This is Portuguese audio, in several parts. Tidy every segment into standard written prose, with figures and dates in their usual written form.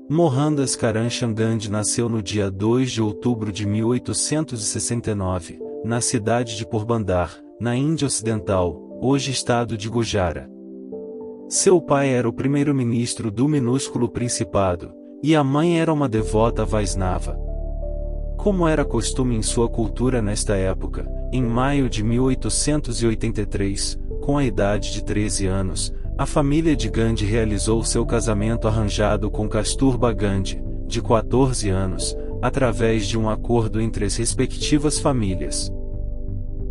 Mohandas Karamchand Gandhi nasceu no dia 2 de outubro de 1869, na cidade de Porbandar, na Índia Ocidental, hoje estado de Gujarat. Seu pai era o primeiro-ministro do minúsculo principado, e a mãe era uma devota Vaisnava. Como era costume em sua cultura nesta época, em maio de 1883, com a idade de 13 anos, a família de Gandhi realizou seu casamento arranjado com Kasturba Gandhi, de 14 anos, através de um acordo entre as respectivas famílias.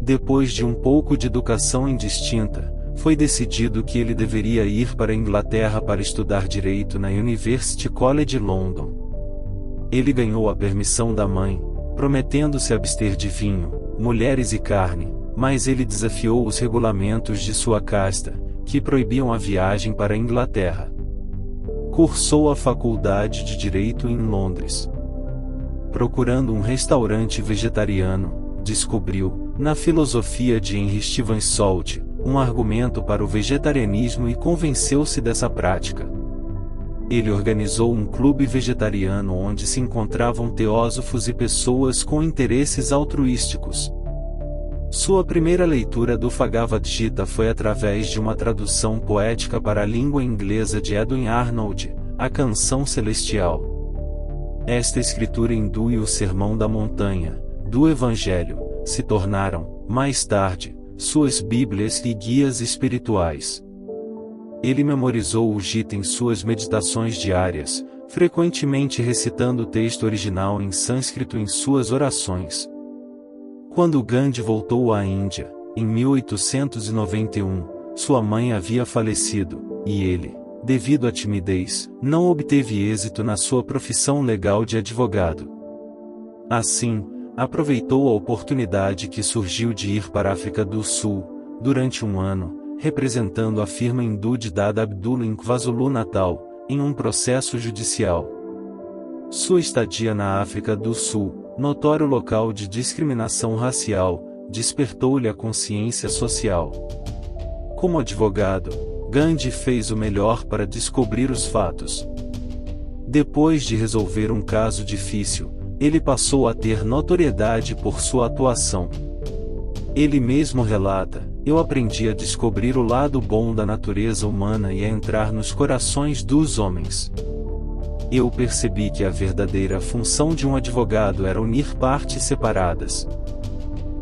Depois de um pouco de educação indistinta, foi decidido que ele deveria ir para a Inglaterra para estudar direito na University College London. Ele ganhou a permissão da mãe, prometendo se abster de vinho, mulheres e carne, mas ele desafiou os regulamentos de sua casta, que proibiam a viagem para a Inglaterra. Cursou a faculdade de Direito em Londres. Procurando um restaurante vegetariano, descobriu, na filosofia de Henry Stephen Salt, um argumento para o vegetarianismo e convenceu-se dessa prática. Ele organizou um clube vegetariano onde se encontravam teósofos e pessoas com interesses altruísticos. Sua primeira leitura do Bhagavad Gita foi através de uma tradução poética para a língua inglesa de Edwin Arnold, A Canção Celestial. Esta escritura hindu e o Sermão da Montanha, do Evangelho, se tornaram, mais tarde, suas bíblias e guias espirituais. Ele memorizou o Gita em suas meditações diárias, frequentemente recitando o texto original em sânscrito em suas orações. Quando Gandhi voltou à Índia, em 1891, sua mãe havia falecido, e ele, devido à timidez, não obteve êxito na sua profissão legal de advogado. Assim, aproveitou a oportunidade que surgiu de ir para a África do Sul, durante um ano, representando a firma hindu de Dada Abdullah em KwaZulu-Natal, em um processo judicial. Sua estadia na África do Sul, notório local de discriminação racial, despertou-lhe a consciência social. Como advogado, Gandhi fez o melhor para descobrir os fatos. Depois de resolver um caso difícil, ele passou a ter notoriedade por sua atuação. Ele mesmo relata: "Eu aprendi a descobrir o lado bom da natureza humana e a entrar nos corações dos homens. Eu percebi que a verdadeira função de um advogado era unir partes separadas.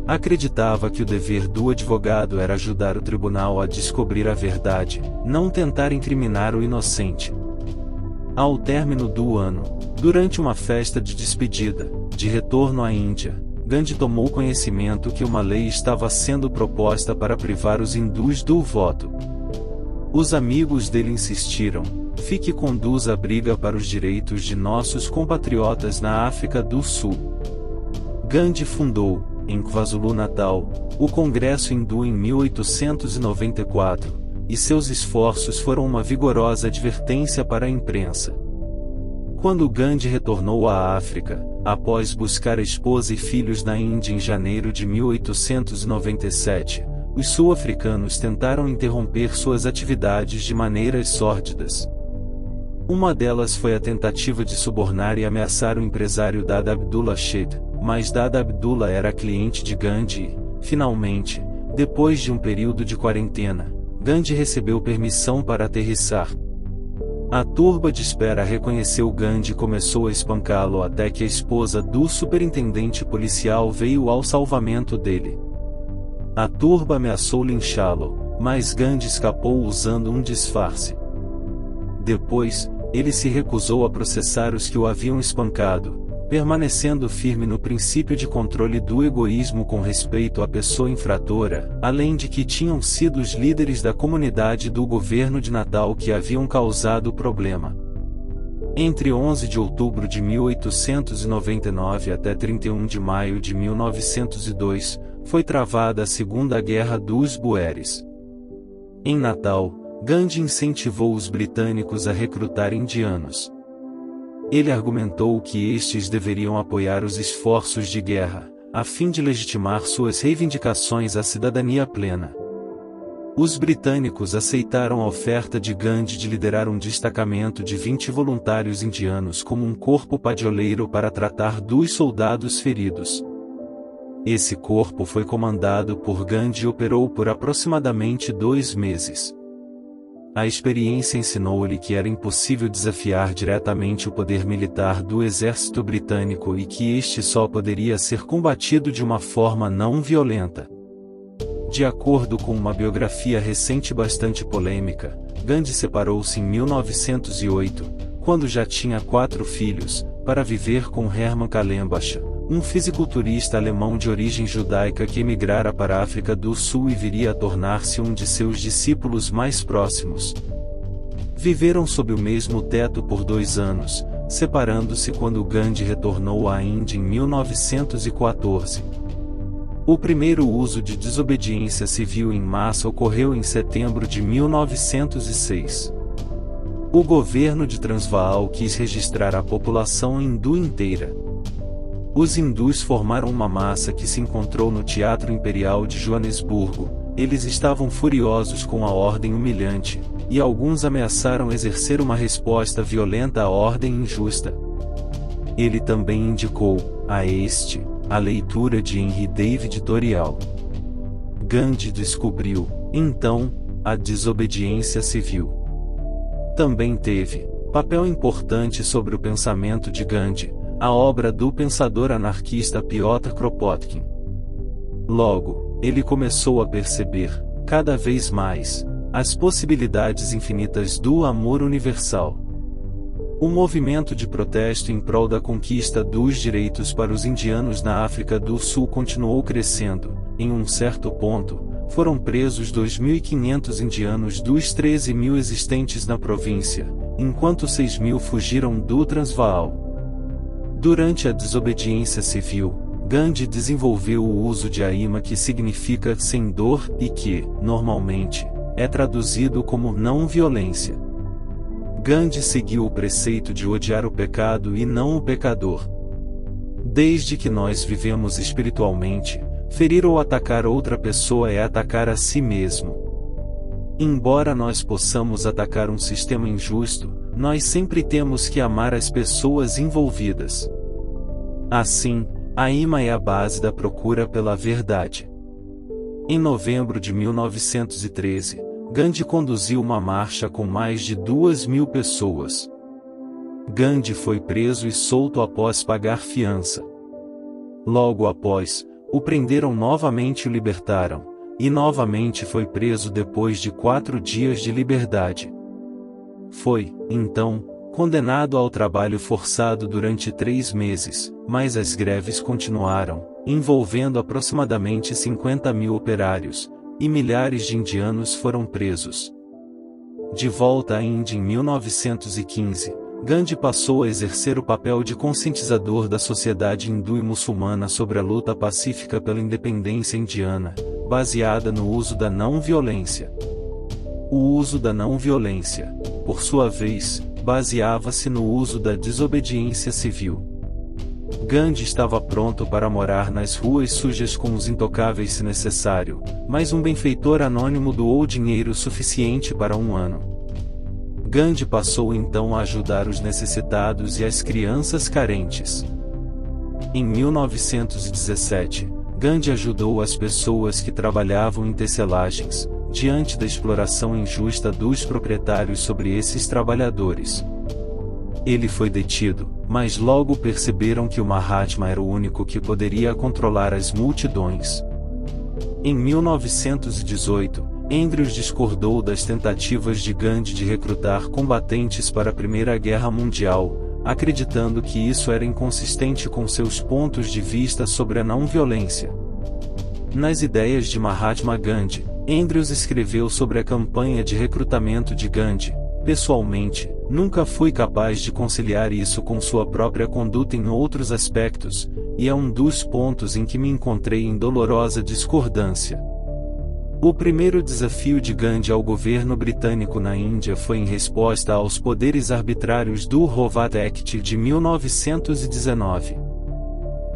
Acreditava que o dever do advogado era ajudar o tribunal a descobrir a verdade, não tentar incriminar o inocente." Ao término do ano, durante uma festa de despedida, de retorno à Índia, Gandhi tomou conhecimento que uma lei estava sendo proposta para privar os hindus do voto. Os amigos dele insistiram: "Fique e conduza a briga para os direitos de nossos compatriotas na África do Sul." Gandhi fundou, em KwaZulu-Natal, o Congresso Hindu em 1894, e seus esforços foram uma vigorosa advertência para a imprensa. Quando Gandhi retornou à África, após buscar a esposa e filhos na Índia em janeiro de 1897, os sul-africanos tentaram interromper suas atividades de maneiras sórdidas. Uma delas foi a tentativa de subornar e ameaçar o empresário Dada Abdullah Sheikh, mas Dada Abdullah era cliente de Gandhi e, finalmente, depois de um período de quarentena, Gandhi recebeu permissão para aterrissar. A turba de espera reconheceu Gandhi e começou a espancá-lo até que a esposa do superintendente policial veio ao salvamento dele. A turba ameaçou linchá-lo, mas Gandhi escapou usando um disfarce. Depois, ele se recusou a processar os que o haviam espancado, permanecendo firme no princípio de controle do egoísmo com respeito à pessoa infratora, além de que tinham sido os líderes da comunidade do governo de Natal que haviam causado o problema. Entre 11 de outubro de 1899 até 31 de maio de 1902, foi travada a Segunda Guerra dos Boeres. Em Natal, Gandhi incentivou os britânicos a recrutar indianos. Ele argumentou que estes deveriam apoiar os esforços de guerra, a fim de legitimar suas reivindicações à cidadania plena. Os britânicos aceitaram a oferta de Gandhi de liderar um destacamento de 20 voluntários indianos como um corpo padroeiro para tratar dos soldados feridos. Esse corpo foi comandado por Gandhi e operou por aproximadamente 2 meses. A experiência ensinou-lhe que era impossível desafiar diretamente o poder militar do exército britânico e que este só poderia ser combatido de uma forma não violenta. De acordo com uma biografia recente bastante polêmica, Gandhi separou-se em 1908, quando já tinha 4 filhos, para viver com Hermann Kallenbach, um fisiculturista alemão de origem judaica que emigrara para a África do Sul e viria a tornar-se um de seus discípulos mais próximos. Viveram sob o mesmo teto por 2 anos, separando-se quando Gandhi retornou à Índia em 1914. O primeiro uso de desobediência civil em massa ocorreu em setembro de 1906. O governo de Transvaal quis registrar a população hindu inteira. Os hindus formaram uma massa que se encontrou no Teatro Imperial de Joanesburgo. Eles estavam furiosos com a ordem humilhante, e alguns ameaçaram exercer uma resposta violenta à ordem injusta. Ele também indicou, a este, a leitura de Henry David Thoreau. Gandhi descobriu, então, a desobediência civil. Também teve papel importante sobre o pensamento de Gandhi, a obra do pensador anarquista Piotr Kropotkin. Logo, ele começou a perceber, cada vez mais, as possibilidades infinitas do amor universal. O movimento de protesto em prol da conquista dos direitos para os indianos na África do Sul continuou crescendo. Em um certo ponto, foram presos 2.500 indianos dos 13.000 existentes na província, enquanto 6.000 fugiram do Transvaal. Durante a desobediência civil, Gandhi desenvolveu o uso de Ahimsa, que significa sem dor e que, normalmente, é traduzido como não violência. Gandhi seguiu o preceito de odiar o pecado e não o pecador. Desde que nós vivemos espiritualmente, ferir ou atacar outra pessoa é atacar a si mesmo. Embora nós possamos atacar um sistema injusto, nós sempre temos que amar as pessoas envolvidas. Assim, Ahimsa é a base da procura pela verdade. Em novembro de 1913, Gandhi conduziu uma marcha com mais de 2.000 pessoas. Gandhi foi preso e solto após pagar fiança. Logo após, o prenderam novamente e o libertaram, e novamente foi preso depois de 4 dias de liberdade. Foi, então, condenado ao trabalho forçado durante 3 meses, mas as greves continuaram, envolvendo aproximadamente 50.000 operários, e milhares de indianos foram presos. De volta à Índia em 1915, Gandhi passou a exercer o papel de conscientizador da sociedade hindu e muçulmana sobre a luta pacífica pela independência indiana, baseada no uso da não-violência. O uso da não-violência, por sua vez, baseava-se no uso da desobediência civil. Gandhi estava pronto para morar nas ruas sujas com os intocáveis se necessário, mas um benfeitor anônimo doou dinheiro suficiente para 1 ano. Gandhi passou então a ajudar os necessitados e as crianças carentes. Em 1917, Gandhi ajudou as pessoas que trabalhavam em tecelagens, diante da exploração injusta dos proprietários sobre esses trabalhadores. Ele foi detido, mas logo perceberam que o Mahatma era o único que poderia controlar as multidões. Em 1918, Andrews discordou das tentativas de Gandhi de recrutar combatentes para a Primeira Guerra Mundial, acreditando que isso era inconsistente com seus pontos de vista sobre a não-violência. Nas ideias de Mahatma Gandhi, Andrews escreveu sobre a campanha de recrutamento de Gandhi. Pessoalmente, nunca fui capaz de conciliar isso com sua própria conduta em outros aspectos, e é um dos pontos em que me encontrei em dolorosa discordância. O primeiro desafio de Gandhi ao governo britânico na Índia foi em resposta aos poderes arbitrários do Rowlatt Act de 1919.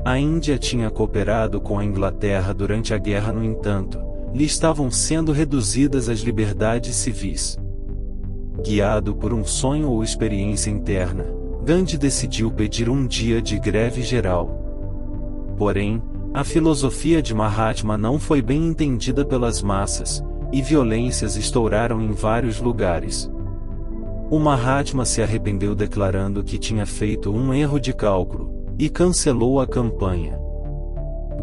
A Índia tinha cooperado com a Inglaterra durante a guerra, no entanto, lhe estavam sendo reduzidas as liberdades civis. Guiado por um sonho ou experiência interna, Gandhi decidiu pedir um dia de greve geral. Porém, a filosofia de Mahatma não foi bem entendida pelas massas, e violências estouraram em vários lugares. O Mahatma se arrependeu declarando que tinha feito um erro de cálculo, e cancelou a campanha.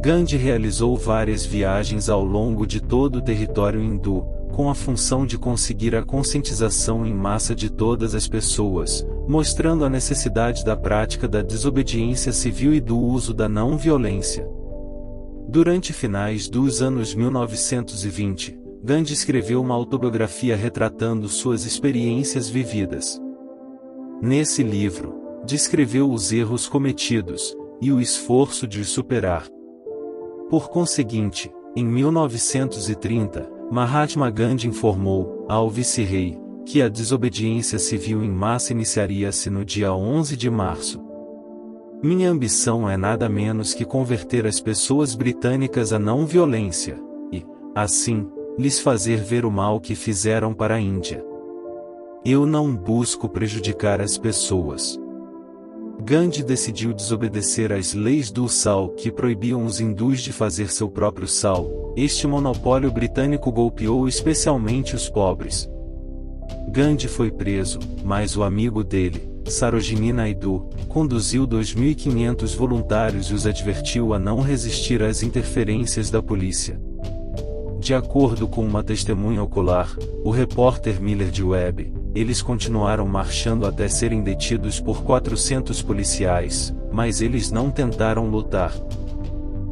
Gandhi realizou várias viagens ao longo de todo o território hindu, com a função de conseguir a conscientização em massa de todas as pessoas, mostrando a necessidade da prática da desobediência civil e do uso da não-violência. Durante finais dos anos 1920, Gandhi escreveu uma autobiografia retratando suas experiências vividas. Nesse livro, descreveu os erros cometidos, e o esforço de os superar. Por conseguinte, em 1930, Mahatma Gandhi informou, ao vice-rei, que a desobediência civil em massa iniciaria-se no dia 11 de março. Minha ambição é nada menos que converter as pessoas britânicas à não-violência, e, assim, lhes fazer ver o mal que fizeram para a Índia. Eu não busco prejudicar as pessoas. Gandhi decidiu desobedecer às leis do sal que proibiam os hindus de fazer seu próprio sal. Este monopólio britânico golpeou especialmente os pobres. Gandhi foi preso, mas o amigo dele, Sarojini Naidu, conduziu 2.500 voluntários e os advertiu a não resistir às interferências da polícia. De acordo com uma testemunha ocular, o repórter Miller de Webb, eles continuaram marchando até serem detidos por 400 policiais, mas eles não tentaram lutar.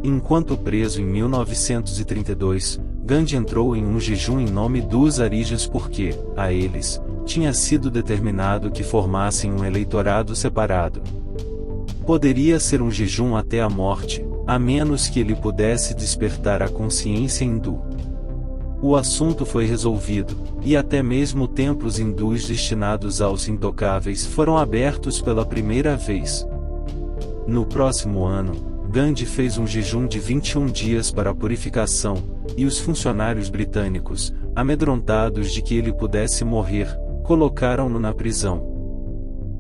Enquanto preso em 1932, Gandhi entrou em um jejum em nome dos Arijas porque, a eles, tinha sido determinado que formassem um eleitorado separado. Poderia ser um jejum até a morte, a menos que ele pudesse despertar a consciência hindu. O assunto foi resolvido, e até mesmo templos hindus destinados aos intocáveis foram abertos pela primeira vez. No próximo ano, Gandhi fez um jejum de 21 dias para a purificação, e os funcionários britânicos, amedrontados de que ele pudesse morrer, colocaram-no na prisão.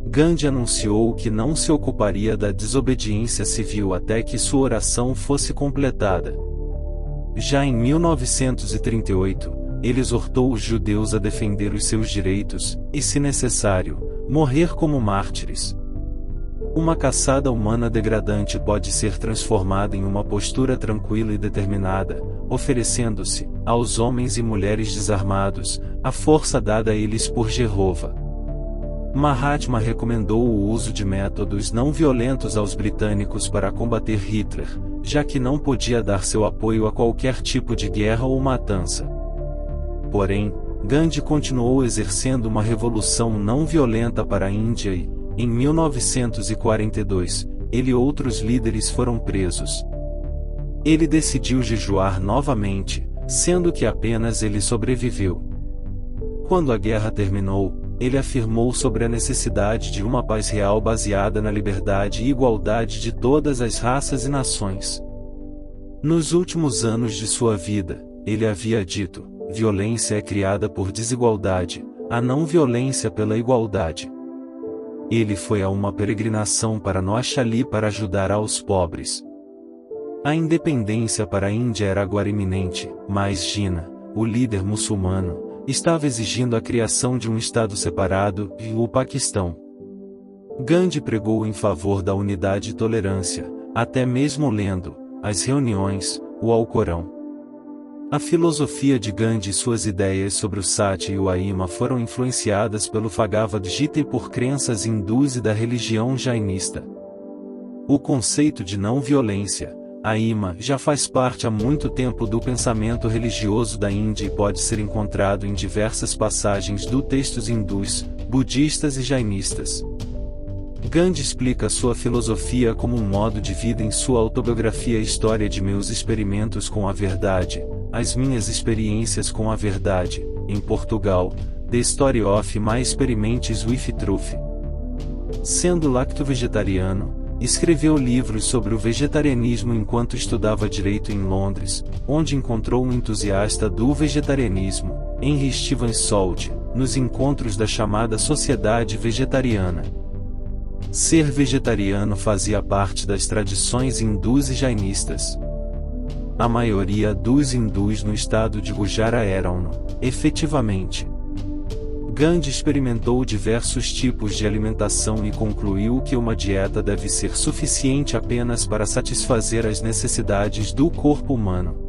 Gandhi anunciou que não se ocuparia da desobediência civil até que sua oração fosse completada. Já em 1938, ele exortou os judeus a defender os seus direitos, e se necessário, morrer como mártires. Uma caçada humana degradante pode ser transformada em uma postura tranquila e determinada, oferecendo-se, aos homens e mulheres desarmados, a força dada a eles por Jeová. Mahatma recomendou o uso de métodos não violentos aos britânicos para combater Hitler, já que não podia dar seu apoio a qualquer tipo de guerra ou matança. Porém, Gandhi continuou exercendo uma revolução não violenta para a Índia e, em 1942, ele e outros líderes foram presos. Ele decidiu jejuar novamente, sendo que apenas ele sobreviveu. Quando a guerra terminou, ele afirmou sobre a necessidade de uma paz real baseada na liberdade e igualdade de todas as raças e nações. Nos últimos anos de sua vida, ele havia dito: violência é criada por desigualdade, a não violência pela igualdade. Ele foi a uma peregrinação para Noaxali para ajudar aos pobres. A independência para a Índia era agora iminente, mas Jinnah, o líder muçulmano, estava exigindo a criação de um estado separado, e o Paquistão. Gandhi pregou em favor da unidade e tolerância, até mesmo lendo, às reuniões, o Alcorão. A filosofia de Gandhi e suas ideias sobre o Sati e o Ahimsa foram influenciadas pelo Bhagavad Gita e por crenças hindus e da religião jainista. O conceito de não-violência, Ahimsa, já faz parte há muito tempo do pensamento religioso da Índia e pode ser encontrado em diversas passagens dos textos hindus, budistas e jainistas. Gandhi explica sua filosofia como um modo de vida em sua autobiografia História de meus experimentos com a verdade, as minhas experiências com a verdade, em Portugal, The Story of My Experiments with Truth. Sendo lacto-vegetariano, Escreveu livros sobre o vegetarianismo enquanto estudava direito em Londres, onde encontrou um entusiasta do vegetarianismo, Henry Stevens Salt, nos encontros da chamada Sociedade Vegetariana. Ser vegetariano fazia parte das tradições hindus e jainistas. A maioria dos hindus no estado de Gujarat eram, efetivamente. Gandhi experimentou diversos tipos de alimentação e concluiu que uma dieta deve ser suficiente apenas para satisfazer as necessidades do corpo humano.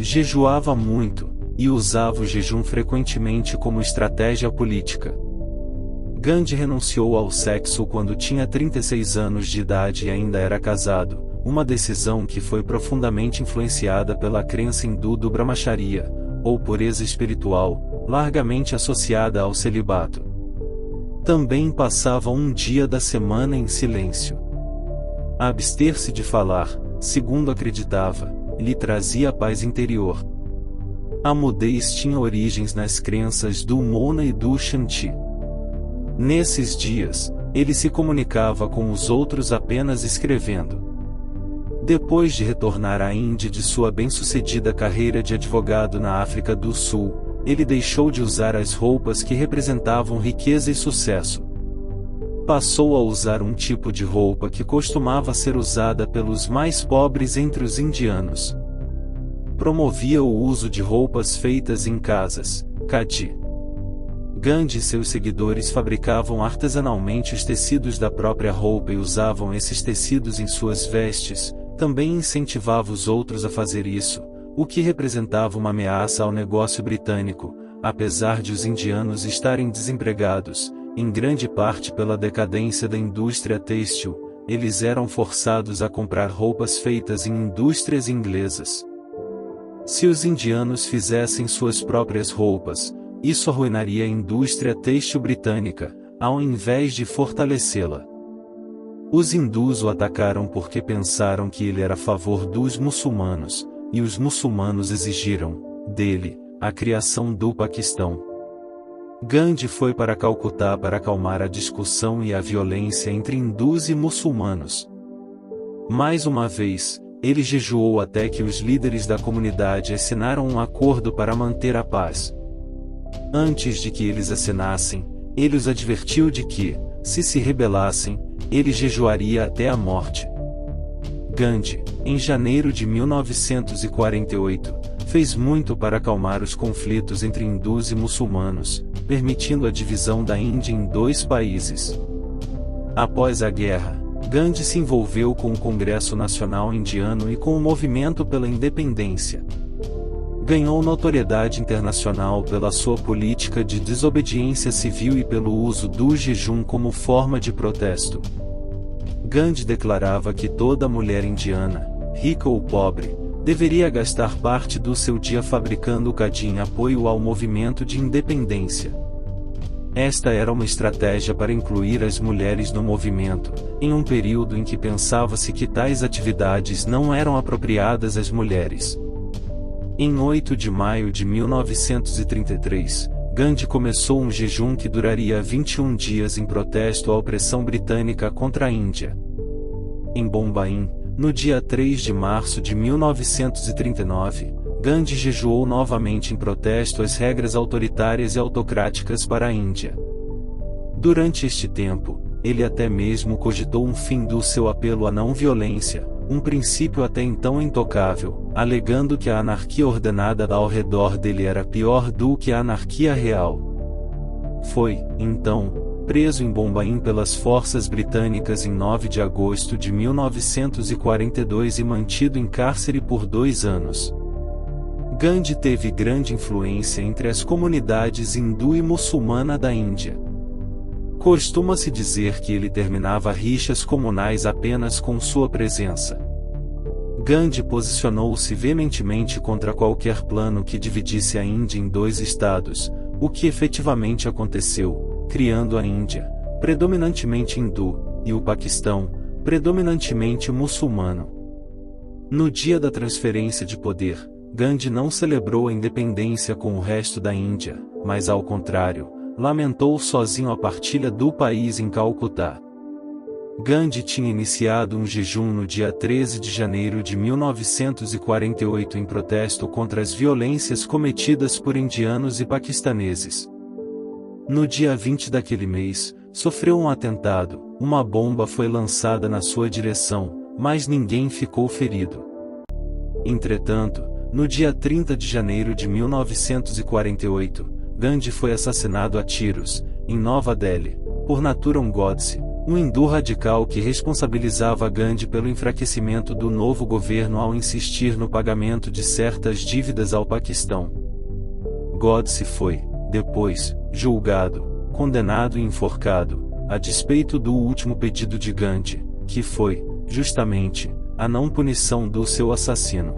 Jejuava muito, e usava o jejum frequentemente como estratégia política. Gandhi renunciou ao sexo quando tinha 36 anos de idade e ainda era casado, uma decisão que foi profundamente influenciada pela crença hindu do Brahmacharya, ou pureza espiritual, largamente associada ao celibato. Também passava um dia da semana em silêncio. Abster-se de falar, segundo acreditava, lhe trazia paz interior. A mudez tinha origens nas crenças do Mona e do Shanti. Nesses dias, ele se comunicava com os outros apenas escrevendo. Depois de retornar à Índia de sua bem-sucedida carreira de advogado na África do Sul, ele deixou de usar as roupas que representavam riqueza e sucesso. Passou a usar um tipo de roupa que costumava ser usada pelos mais pobres entre os indianos. Promovia o uso de roupas feitas em casas, khadi. Gandhi e seus seguidores fabricavam artesanalmente os tecidos da própria roupa e usavam esses tecidos em suas vestes. Também incentivava os outros a fazer isso, o que representava uma ameaça ao negócio britânico, apesar de os indianos estarem desempregados, em grande parte pela decadência da indústria têxtil, eles eram forçados a comprar roupas feitas em indústrias inglesas. Se os indianos fizessem suas próprias roupas, isso arruinaria a indústria têxtil britânica, ao invés de fortalecê-la. Os hindus o atacaram porque pensaram que ele era a favor dos muçulmanos, e os muçulmanos exigiram, dele, a criação do Paquistão. Gandhi foi para Calcutá para acalmar a discussão e a violência entre hindus e muçulmanos. Mais uma vez, ele jejuou até que os líderes da comunidade assinaram um acordo para manter a paz. Antes de que eles assinassem, ele os advertiu de que, se rebelassem, ele jejuaria até a morte. Gandhi, em janeiro de 1948, fez muito para acalmar os conflitos entre hindus e muçulmanos, permitindo a divisão da Índia em dois países. Após a guerra, Gandhi se envolveu com o Congresso Nacional Indiano e com o movimento pela independência. Ganhou notoriedade internacional pela sua política de desobediência civil e pelo uso do jejum como forma de protesto. Gandhi declarava que toda mulher indiana, rica ou pobre, deveria gastar parte do seu dia fabricando khadi em apoio ao movimento de independência. Esta era uma estratégia para incluir as mulheres no movimento, em um período em que pensava-se que tais atividades não eram apropriadas às mulheres. Em 8 de maio de 1933, Gandhi começou um jejum que duraria 21 dias em protesto à opressão britânica contra a Índia. Em Bombaim, no dia 3 de março de 1939, Gandhi jejuou novamente em protesto às regras autoritárias e autocráticas para a Índia. Durante este tempo, ele até mesmo cogitou um fim do seu apelo à não-violência, um princípio até então intocável, alegando que a anarquia ordenada ao redor dele era pior do que a anarquia real. Foi, então, preso em Bombaim pelas forças britânicas em 9 de agosto de 1942 e mantido em cárcere por 2 anos. Gandhi teve grande influência entre as comunidades hindu e muçulmana da Índia. Costuma-se dizer que ele terminava rixas comunais apenas com sua presença. Gandhi posicionou-se veementemente contra qualquer plano que dividisse a Índia em 2 estados, o que efetivamente aconteceu, criando a Índia, predominantemente hindu, e o Paquistão, predominantemente muçulmano. No dia da transferência de poder, Gandhi não celebrou a independência com o resto da Índia, mas ao contrário, lamentou sozinho a partilha do país em Calcutá. Gandhi tinha iniciado um jejum no dia 13 de janeiro de 1948 em protesto contra as violências cometidas por indianos e paquistaneses. No dia 20 daquele mês, sofreu um atentado, uma bomba foi lançada na sua direção, mas ninguém ficou ferido. Entretanto, no dia 30 de janeiro de 1948, Gandhi foi assassinado a tiros, em Nova Delhi, por Nathuram Godse, um hindu radical que responsabilizava Gandhi pelo enfraquecimento do novo governo ao insistir no pagamento de certas dívidas ao Paquistão. Godse foi, depois, julgado, condenado e enforcado, a despeito do último pedido de Gandhi, que foi, justamente, a não punição do seu assassino.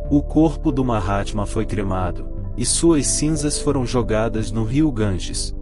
O corpo do Mahatma foi cremado, e suas cinzas foram jogadas no rio Ganges,